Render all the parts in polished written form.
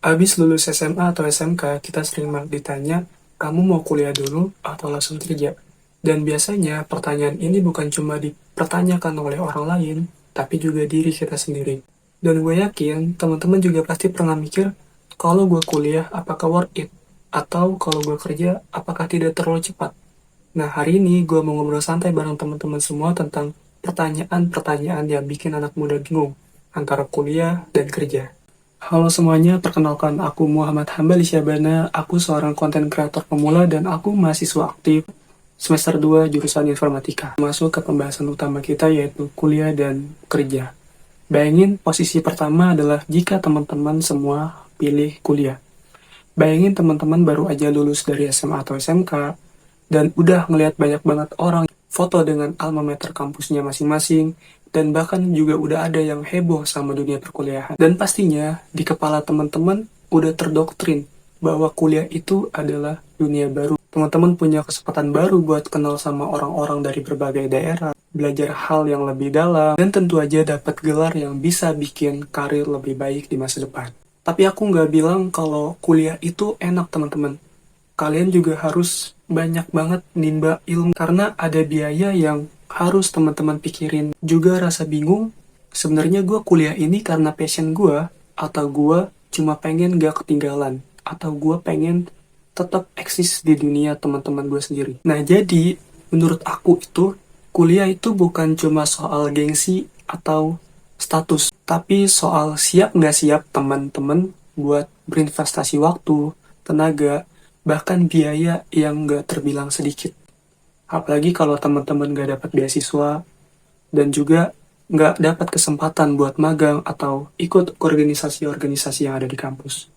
Abis lulus SMA atau SMK, kita sering banget ditanya, kamu mau kuliah dulu atau langsung kerja? Dan biasanya pertanyaan ini bukan cuma dipertanyakan oleh orang lain, tapi juga diri kita sendiri. Dan gue yakin teman-teman juga pasti pernah mikir, kalau gue kuliah apakah worth it? Atau kalau gue kerja apakah tidak terlalu cepat? Nah, hari ini gue mau ngobrol santai bareng teman-teman semua tentang pertanyaan-pertanyaan yang bikin anak muda bingung antara kuliah dan kerja. Halo semuanya, perkenalkan aku Muhammad Hambali Syabana, aku seorang konten kreator pemula dan aku mahasiswa aktif semester 2 jurusan informatika. Masuk ke pembahasan utama kita yaitu kuliah dan kerja. Bayangin posisi pertama adalah jika teman-teman semua pilih kuliah. Bayangin teman-teman baru aja lulus dari SMA atau SMK dan udah ngelihat banyak banget orang foto dengan alma mater kampusnya masing-masing, dan bahkan juga udah ada yang heboh sama dunia perkuliahan. Dan pastinya di kepala teman-teman udah terdoktrin bahwa kuliah itu adalah dunia baru. Teman-teman punya kesempatan baru buat kenal sama orang-orang dari berbagai daerah, belajar hal yang lebih dalam, dan tentu aja dapat gelar yang bisa bikin karir lebih baik di masa depan. Tapi aku nggak bilang kalau kuliah itu enak teman-teman. Kalian juga harus banyak banget nimba ilmu karena ada biaya yang harus teman-teman pikirin. Juga rasa bingung, sebenarnya gue kuliah ini karena passion gue, atau gue cuma pengen gak ketinggalan, atau gue pengen tetap eksis di dunia teman-teman gue sendiri. Nah jadi, menurut aku itu, kuliah itu bukan cuma soal gengsi atau status, tapi soal siap nggak siap teman-teman buat berinvestasi waktu, tenaga, bahkan biaya yang nggak terbilang sedikit. Apalagi kalau teman-teman nggak dapat beasiswa dan juga nggak dapat kesempatan buat magang atau ikut organisasi-organisasi yang ada di kampus.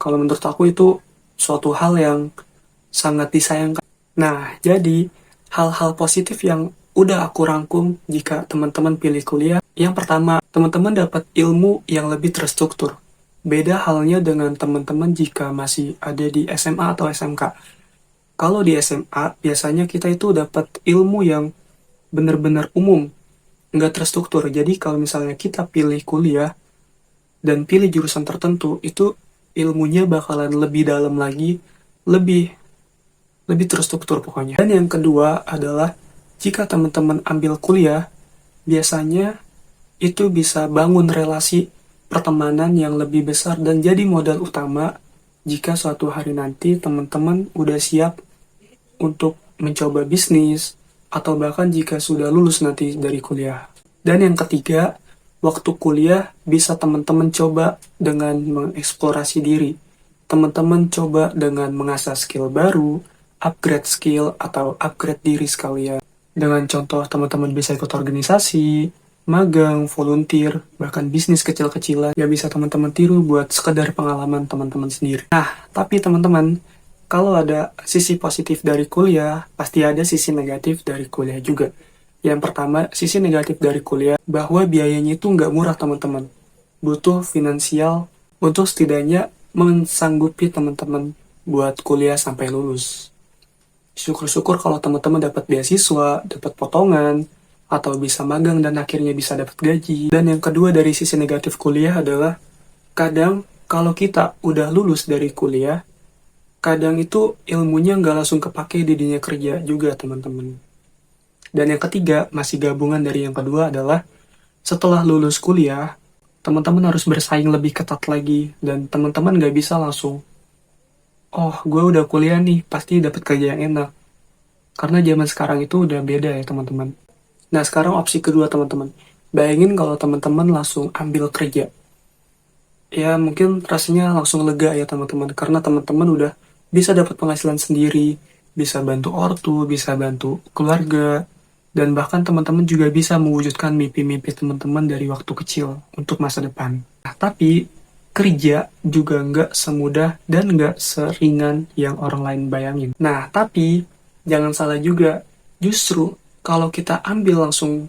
Kalau menurut aku itu suatu hal yang sangat disayangkan. Nah, jadi hal-hal positif yang udah aku rangkum jika teman-teman pilih kuliah. Yang pertama, teman-teman dapat ilmu yang lebih terstruktur. Beda halnya dengan teman-teman jika masih ada di SMA atau SMK. Kalau di SMA, biasanya kita itu dapat ilmu yang benar-benar umum, nggak terstruktur. Jadi kalau misalnya kita pilih kuliah dan pilih jurusan tertentu, itu ilmunya bakalan lebih dalam lagi, lebih lebih terstruktur pokoknya. Dan yang kedua adalah jika teman-teman ambil kuliah, biasanya itu bisa bangun relasi pertemanan yang lebih besar dan jadi modal utama jika suatu hari nanti teman-teman udah siap untuk mencoba bisnis atau bahkan jika sudah lulus nanti dari kuliah. Dan yang ketiga, waktu kuliah bisa teman-teman coba dengan mengeksplorasi diri. Teman-teman coba dengan mengasah skill baru, upgrade skill atau upgrade diri sekalian. Dengan contoh teman-teman bisa ikut organisasi, magang, volunteer, bahkan bisnis kecil-kecilan yang bisa teman-teman tiru buat sekedar pengalaman teman-teman sendiri. Nah, tapi teman-teman, kalau ada sisi positif dari kuliah, pasti ada sisi negatif dari kuliah juga. Yang pertama, sisi negatif dari kuliah, bahwa biayanya itu nggak murah teman-teman. Butuh finansial untuk setidaknya mensanggupi teman-teman buat kuliah sampai lulus. Syukur-syukur kalau teman-teman dapat beasiswa, dapat potongan, atau bisa magang dan akhirnya bisa dapat gaji. Dan yang kedua dari sisi negatif kuliah adalah kadang kalau kita udah lulus dari kuliah, kadang itu ilmunya nggak langsung kepake di dunia kerja juga teman-teman. Dan yang ketiga, masih gabungan dari yang kedua adalah setelah lulus kuliah, teman-teman harus bersaing lebih ketat lagi dan teman-teman nggak bisa langsung, oh gue udah kuliah nih, pasti dapat kerja yang enak. Karena zaman sekarang itu udah beda ya teman-teman. Nah, sekarang opsi kedua teman-teman. Bayangin kalau teman-teman langsung ambil kerja. Ya, mungkin rasanya langsung lega ya teman-teman. Karena teman-teman udah bisa dapat penghasilan sendiri, bisa bantu ortu, bisa bantu keluarga, dan bahkan teman-teman juga bisa mewujudkan mimpi-mimpi teman-teman dari waktu kecil untuk masa depan. Nah, tapi kerja juga nggak semudah dan nggak seringan yang orang lain bayangin. Nah, tapi jangan salah juga, justru kalau kita langsung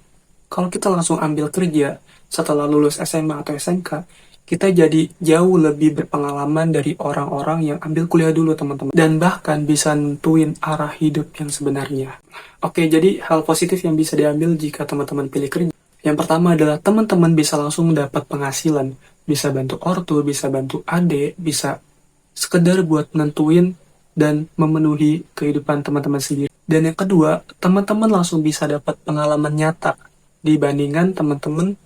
ambil kerja setelah lulus SMA atau SMK, kita jadi jauh lebih berpengalaman dari orang-orang yang ambil kuliah dulu teman-teman, dan bahkan bisa nentuin arah hidup yang sebenarnya. Oke, jadi hal positif yang bisa diambil jika teman-teman pilih kerja. Yang pertama adalah teman-teman bisa langsung dapat penghasilan bisa bantu ortu, bisa bantu adik, bisa sekedar buat nentuin dan memenuhi kehidupan teman-teman sendiri. Dan yang kedua, teman-teman langsung bisa dapat pengalaman nyata dibandingkan teman-teman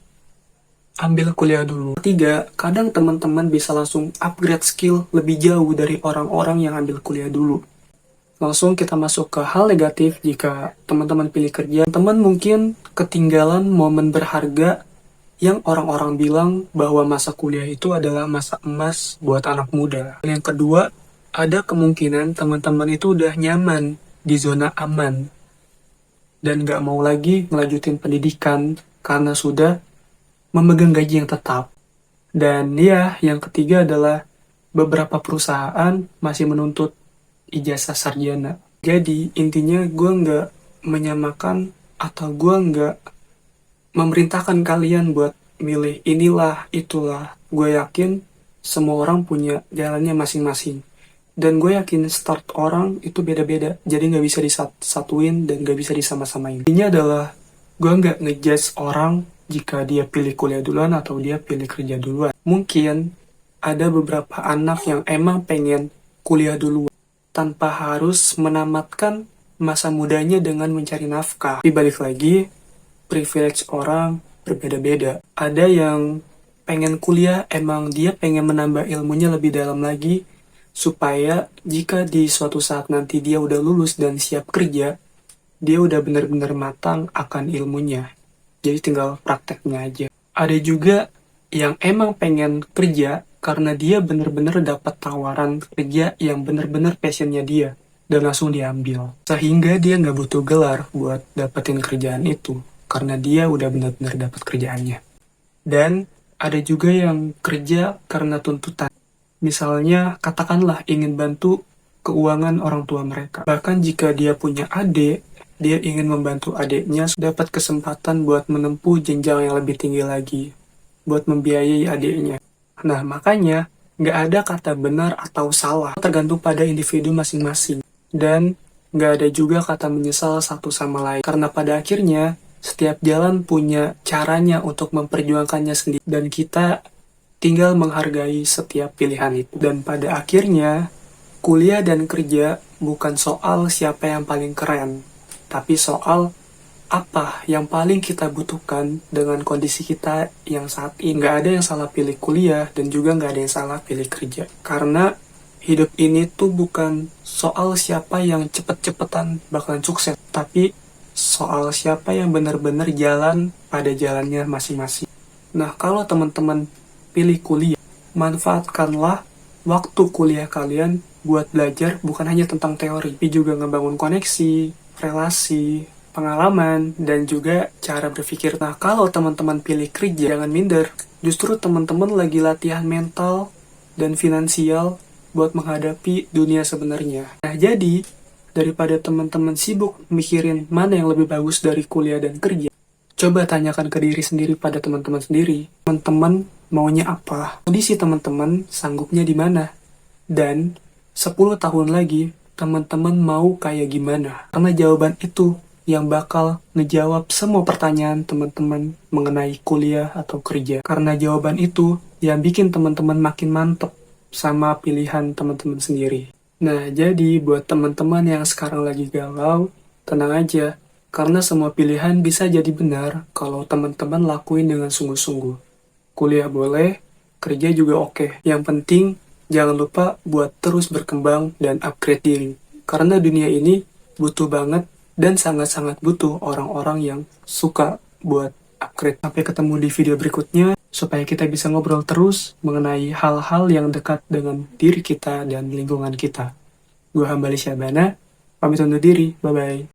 ambil kuliah dulu. Ketiga, kadang teman-teman bisa langsung upgrade skill lebih jauh dari orang-orang yang ambil kuliah dulu. Langsung kita masuk ke hal negatif jika teman-teman pilih kerja. Teman mungkin ketinggalan momen berharga yang orang-orang bilang bahwa masa kuliah itu adalah masa emas buat anak muda. Yang kedua, ada kemungkinan teman-teman itu udah nyaman di zona aman dan gak mau lagi melanjutin pendidikan karena sudah memegang gaji yang tetap. Dan ya, yang ketiga adalah beberapa perusahaan masih menuntut ijazah sarjana. Jadi, intinya gue nggak menyamakan atau gue nggak memerintahkan kalian buat milih inilah, itulah. Gue yakin semua orang punya jalannya masing-masing. Dan gue yakin start orang itu beda-beda. Jadi nggak bisa disatuin dan nggak bisa disama-samain. Ini adalah gue nggak ngejudge orang jika dia pilih kuliah duluan atau dia pilih kerja duluan. Mungkin ada beberapa anak yang emang pengen kuliah duluan tanpa harus menamatkan masa mudanya dengan mencari nafkah. Tapi balik lagi, privilege orang berbeda-beda. Ada yang pengen kuliah, emang dia pengen menambah ilmunya lebih dalam lagi, supaya jika di suatu saat nanti dia udah lulus dan siap kerja, dia udah benar-benar matang akan ilmunya. Jadi tinggal prakteknya aja. Ada juga yang emang pengen kerja karena dia bener-bener dapat tawaran kerja yang bener-bener passionnya dia dan langsung diambil. Sehingga dia nggak butuh gelar buat dapetin kerjaan itu karena dia udah bener-bener dapat kerjaannya. Dan ada juga yang kerja karena tuntutan. Misalnya katakanlah ingin bantu keuangan orang tua mereka. Bahkan jika dia punya adik, dia ingin membantu adiknya dapat kesempatan buat menempuh jenjang yang lebih tinggi lagi, buat membiayai adiknya. Nah, makanya nggak ada kata benar atau salah, tergantung pada individu masing-masing. Dan nggak ada juga kata menyesal satu sama lain. Karena pada akhirnya, setiap jalan punya caranya untuk memperjuangkannya sendiri. Dan kita tinggal menghargai setiap pilihan itu. Dan pada akhirnya, kuliah dan kerja bukan soal siapa yang paling keren, tapi soal apa yang paling kita butuhkan dengan kondisi kita yang saat ini. Nggak ada yang salah pilih kuliah dan juga nggak ada yang salah pilih kerja. Karena hidup ini tuh bukan soal siapa yang cepet-cepetan bakalan sukses, tapi soal siapa yang benar-benar jalan pada jalannya masing-masing. Nah, kalau teman-teman pilih kuliah, manfaatkanlah waktu kuliah kalian buat belajar bukan hanya tentang teori, tapi juga ngebangun koneksi, relasi, pengalaman, dan juga cara berpikir. Nah, kalau teman-teman pilih kerja, jangan minder. Justru teman-teman lagi latihan mental dan finansial buat menghadapi dunia sebenarnya. Nah, jadi, daripada teman-teman sibuk mikirin mana yang lebih bagus dari kuliah dan kerja, coba tanyakan ke diri sendiri pada teman-teman sendiri. Teman-teman maunya apa? Kondisi teman-teman sanggupnya di mana? Dan 10 tahun lagi, teman-teman mau kayak gimana? Karena jawaban itu yang bakal ngejawab semua pertanyaan teman-teman mengenai kuliah atau kerja. Karena jawaban itu yang bikin teman-teman makin mantep sama pilihan teman-teman sendiri. Nah, jadi buat teman-teman yang sekarang lagi galau, tenang aja. Karena semua pilihan bisa jadi benar kalau teman-teman lakuin dengan sungguh-sungguh. Kuliah boleh, kerja juga oke. Yang penting, jangan lupa buat terus berkembang dan upgrade diri. Karena dunia ini butuh banget dan sangat-sangat butuh orang-orang yang suka buat upgrade. Sampai ketemu di video berikutnya, supaya kita bisa ngobrol terus mengenai hal-hal yang dekat dengan diri kita dan lingkungan kita. Gue Hambali Syabana, pamit undur diri, bye-bye.